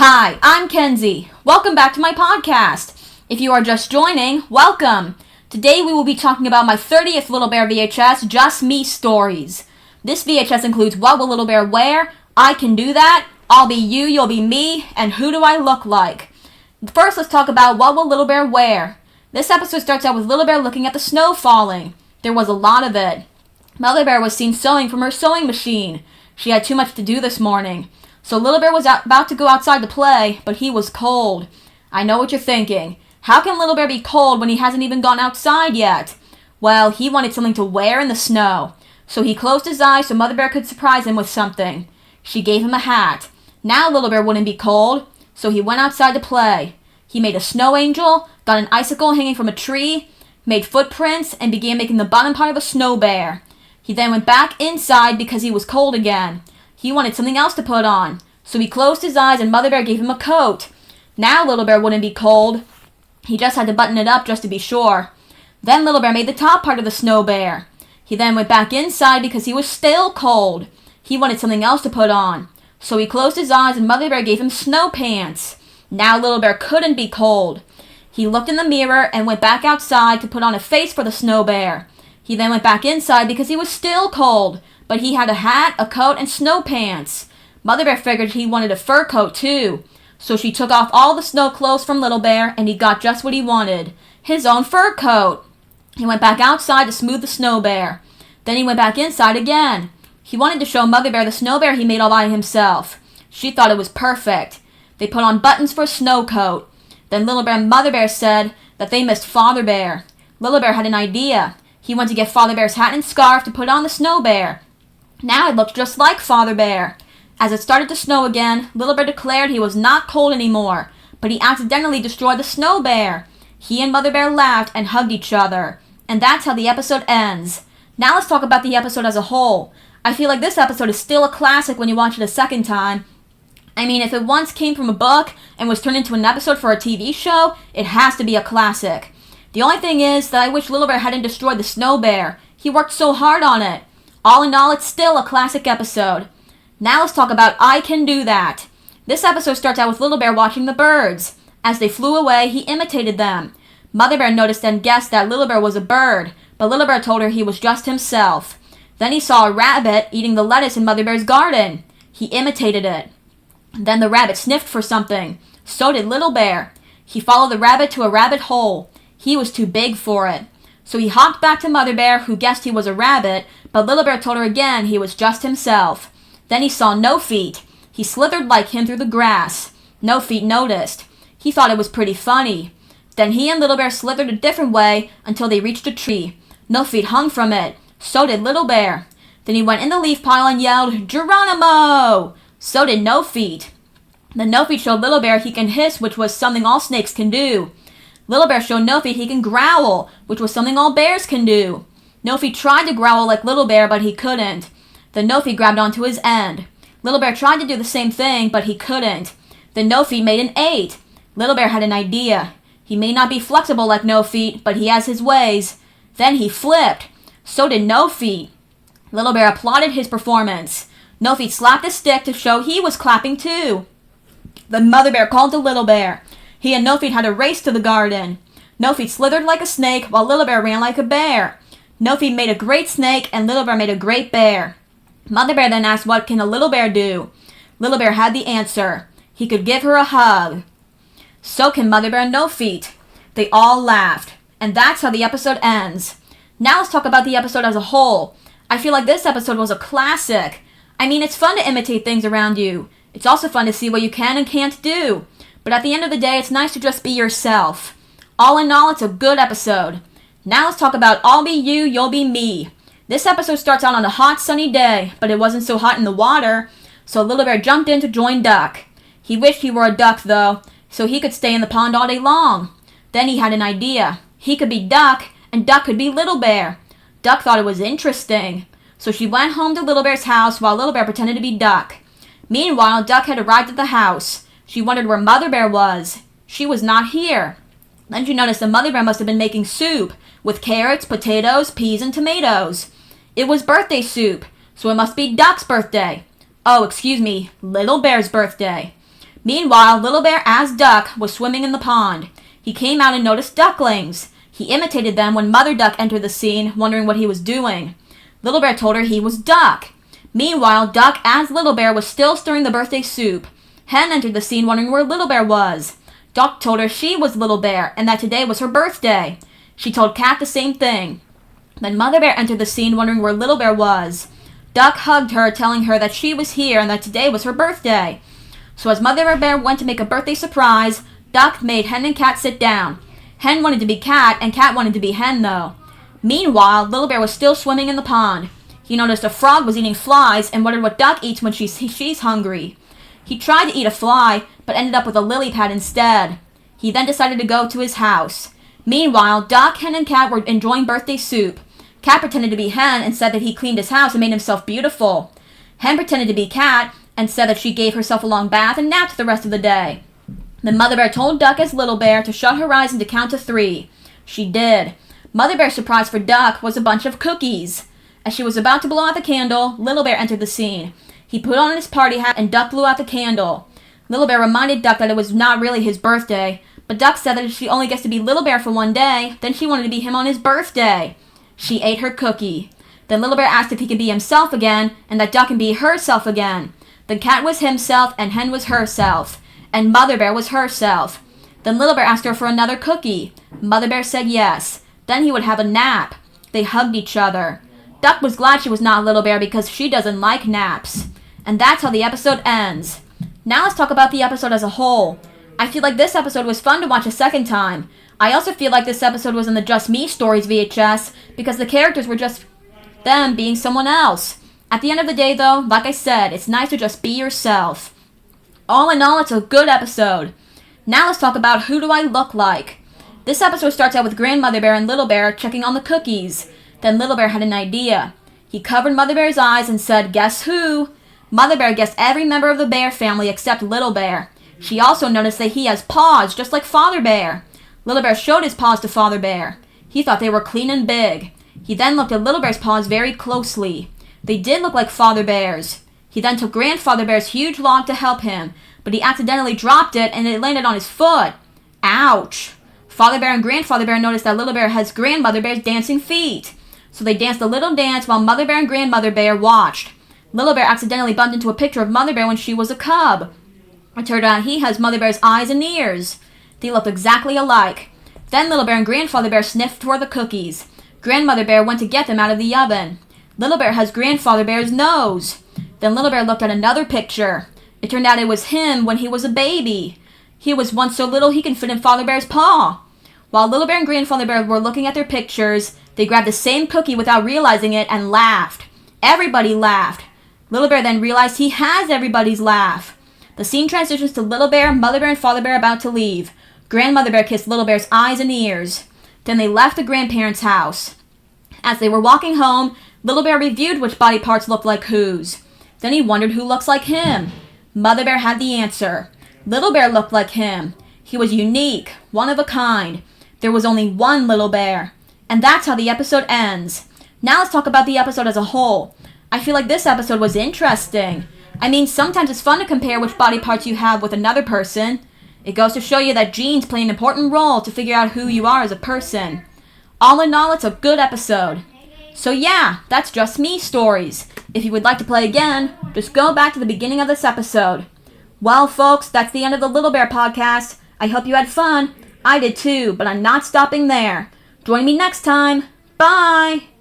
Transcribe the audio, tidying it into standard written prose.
Hi, I'm Kenzie. Welcome back to my podcast. If you are just joining, welcome. Today we will be talking about my 30th Little Bear VHS, Just Me Stories. This VHS includes What Will Little Bear Wear, I Can Do That, I'll Be You, You'll Be Me, and Who Do I Look Like? First, let's talk about What Will Little Bear Wear. This episode starts out with Little Bear looking at the snow falling. There was a lot of it. Mother Bear was seen sewing from her sewing machine. She had too much to do this morning. So Little Bear was about to go outside to play, but he was cold. I know what you're thinking. How can Little Bear be cold when he hasn't even gone outside yet? Well, he wanted something to wear in the snow. So he closed his eyes so Mother Bear could surprise him with something. She gave him a hat. Now Little Bear wouldn't be cold, so he went outside to play. He made a snow angel, got an icicle hanging from a tree, made footprints, and began making the bottom part of a snow bear. He then went back inside because he was cold again. He wanted something else to put on, so he closed his eyes and Mother Bear gave him a coat. Now Little Bear wouldn't be cold. He just had to button it up just to be sure. Then Little Bear made the top part of the snow bear. He then went back inside because he was still cold. He wanted something else to put on, so he closed his eyes and Mother Bear gave him snow pants. Now Little Bear couldn't be cold. He looked in the mirror and went back outside to put on a face for the snow bear. He then went back inside because he was still cold, but he had a hat, a coat, and snow pants. Mother Bear figured he wanted a fur coat too, so she took off all the snow clothes from Little Bear and he got just what he wanted, his own fur coat. He went back outside to smooth the snow bear. Then he went back inside again. He wanted to show Mother Bear the snow bear he made all by himself. She thought it was perfect. They put on buttons for a snow coat. Then Little Bear and Mother Bear said that they missed Father Bear. Little Bear had an idea. He went to get Father Bear's hat and scarf to put on the snow bear. Now it looked just like Father Bear. As it started to snow again, Little Bear declared he was not cold anymore, but he accidentally destroyed the snow bear. He and Mother Bear laughed and hugged each other. And that's how the episode ends. Now let's talk about the episode as a whole. I feel like this episode is still a classic when you watch it a second time. I mean, if it once came from a book and was turned into an episode for a TV show, it has to be a classic. The only thing is that I wish Little Bear hadn't destroyed the snow bear. He worked so hard on it. All in all, it's still a classic episode. Now let's talk about I Can Do That. This episode starts out with Little Bear watching the birds. As they flew away, he imitated them. Mother Bear noticed and guessed that Little Bear was a bird, but Little Bear told her he was just himself. Then he saw a rabbit eating the lettuce in Mother Bear's garden. He imitated it. Then the rabbit sniffed for something. So did Little Bear. He followed the rabbit to a rabbit hole. He was too big for it. So he hopped back to Mother Bear, who guessed he was a rabbit, but Little Bear told her again he was just himself. Then he saw No Feet. He slithered like him through the grass. No Feet noticed. He thought it was pretty funny. Then he and Little Bear slithered a different way until they reached a tree. No Feet hung from it. So did Little Bear. Then he went in the leaf pile and yelled, "Geronimo!" So did No Feet. Then No Feet showed Little Bear he can hiss, which was something all snakes can do. Little Bear showed No Feet he can growl, which was something all bears can do. No Feet tried to growl like Little Bear, but he couldn't. Then No Feet grabbed onto his end. Little Bear tried to do the same thing, but he couldn't. Then No Feet made an 8. Little Bear had an idea. He may not be flexible like No Feet, but he has his ways. Then he flipped. So did No Feet. Little Bear applauded his performance. No Feet slapped a stick to show he was clapping too. Then Mother Bear called to Little Bear. He and No Feet had a race to the garden. No Feet slithered like a snake while Little Bear ran like a bear. No Feet made a great snake and Little Bear made a great bear. Mother Bear then asked what can a little bear do. Little Bear had the answer. He could give her a hug. So can Mother Bear and No Feet. They all laughed. And that's how the episode ends. Now let's talk about the episode as a whole. I feel like this episode was a classic. I mean, it's fun to imitate things around you. It's also fun to see what you can and can't do. But at the end of the day, it's nice to just be yourself. All in all, it's a good episode. Now let's talk about I'll Be You, You'll Be Me. This episode starts out on a hot sunny day, but it wasn't so hot in the water, so Little Bear jumped in to join Duck. He wished he were a duck though, so he could stay in the pond all day long. Then he had an idea. He could be Duck, and Duck could be Little Bear. Duck thought it was interesting, so she went home to Little Bear's house while Little Bear pretended to be Duck. Meanwhile, Duck had arrived at the house. She wondered where Mother Bear was. She was not here. Then she noticed that Mother Bear must have been making soup with carrots, potatoes, peas, and tomatoes. It was birthday soup, so it must be Duck's birthday. Oh, excuse me, Little Bear's birthday. Meanwhile, Little Bear, as Duck, was swimming in the pond. He came out and noticed ducklings. He imitated them when Mother Duck entered the scene, wondering what he was doing. Little Bear told her he was Duck. Meanwhile, Duck, as Little Bear, was still stirring the birthday soup. Hen entered the scene, wondering where Little Bear was. Duck told her she was Little Bear, and that today was her birthday. She told Cat the same thing. Then Mother Bear entered the scene, wondering where Little Bear was. Duck hugged her, telling her that she was here and that today was her birthday. So as Mother Bear went to make a birthday surprise, Duck made Hen and Cat sit down. Hen wanted to be Cat, and Cat wanted to be Hen, though. Meanwhile, Little Bear was still swimming in the pond. He noticed a frog was eating flies and wondered what Duck eats when she's hungry. He tried to eat a fly, but ended up with a lily pad instead. He then decided to go to his house. Meanwhile, Duck, Hen, and Cat were enjoying birthday soup. Cat pretended to be Hen and said that he cleaned his house and made himself beautiful. Hen pretended to be Cat and said that she gave herself a long bath and napped the rest of the day. Then Mother Bear told Duck as Little Bear to shut her eyes and to count to 3. She did. Mother Bear's surprise for Duck was a bunch of cookies. As she was about to blow out the candle, Little Bear entered the scene. He put on his party hat and Duck blew out the candle. Little Bear reminded Duck that it was not really his birthday, but Duck said that if she only gets to be Little Bear for one day, then she wanted to be him on his birthday. She ate her cookie. Then Little Bear asked if he could be himself again, and that Duck can be herself again. Then Cat was himself, and Hen was herself, and Mother Bear was herself. Then Little Bear asked her for another cookie. Mother Bear said yes. Then he would have a nap. They hugged each other. Duck was glad she was not Little Bear because she doesn't like naps. And that's how the episode ends. Now let's talk about the episode as a whole. I feel like this episode was fun to watch a second time. I also feel like this episode was in the Just Me Stories VHS because the characters were just them being someone else. At the end of the day, though, like I said, it's nice to just be yourself. All in all, it's a good episode. Now let's talk about who do I look like. This episode starts out with Grandmother Bear and Little Bear checking on the cookies. Then Little Bear had an idea. He covered Mother Bear's eyes and said, "Guess who?" Mother Bear guessed every member of the bear family except Little Bear. She also noticed that he has paws just like Father Bear. Little Bear showed his paws to Father Bear. He thought they were clean and big. He then looked at Little Bear's paws very closely. They did look like Father Bear's. He then took Grandfather Bear's huge log to help him, but he accidentally dropped it and it landed on his foot. Ouch! Father Bear and Grandfather Bear noticed that Little Bear has Grandmother Bear's dancing feet. So they danced a little dance while Mother Bear and Grandmother Bear watched. Little Bear accidentally bumped into a picture of Mother Bear when she was a cub. It turned out he has Mother Bear's eyes and ears. They looked exactly alike. Then Little Bear and Grandfather Bear sniffed toward the cookies. Grandmother Bear went to get them out of the oven. Little Bear has Grandfather Bear's nose. Then Little Bear looked at another picture. It turned out it was him when he was a baby. He was once so little he can fit in Father Bear's paw. While Little Bear and Grandfather Bear were looking at their pictures, they grabbed the same cookie without realizing it and laughed. Everybody laughed. Little Bear then realized he has everybody's laugh. The scene transitions to Little Bear, Mother Bear, and Father Bear about to leave. Grandmother Bear kissed Little Bear's eyes and ears. Then they left the grandparents' house. As they were walking home, Little Bear reviewed which body parts looked like whose. Then he wondered who looks like him. Mother Bear had the answer. Little Bear looked like him. He was unique, one of a kind. There was only one Little Bear. And that's how the episode ends. Now let's talk about the episode as a whole. I feel like this episode was interesting. I mean, sometimes it's fun to compare which body parts you have with another person. It goes to show you that genes play an important role to figure out who you are as a person. All in all, it's a good episode. So yeah, that's Just Me Stories. If you would like to play again, just go back to the beginning of this episode. Well, folks, that's the end of the Little Bear podcast. I hope you had fun. I did too, but I'm not stopping there. Join me next time. Bye!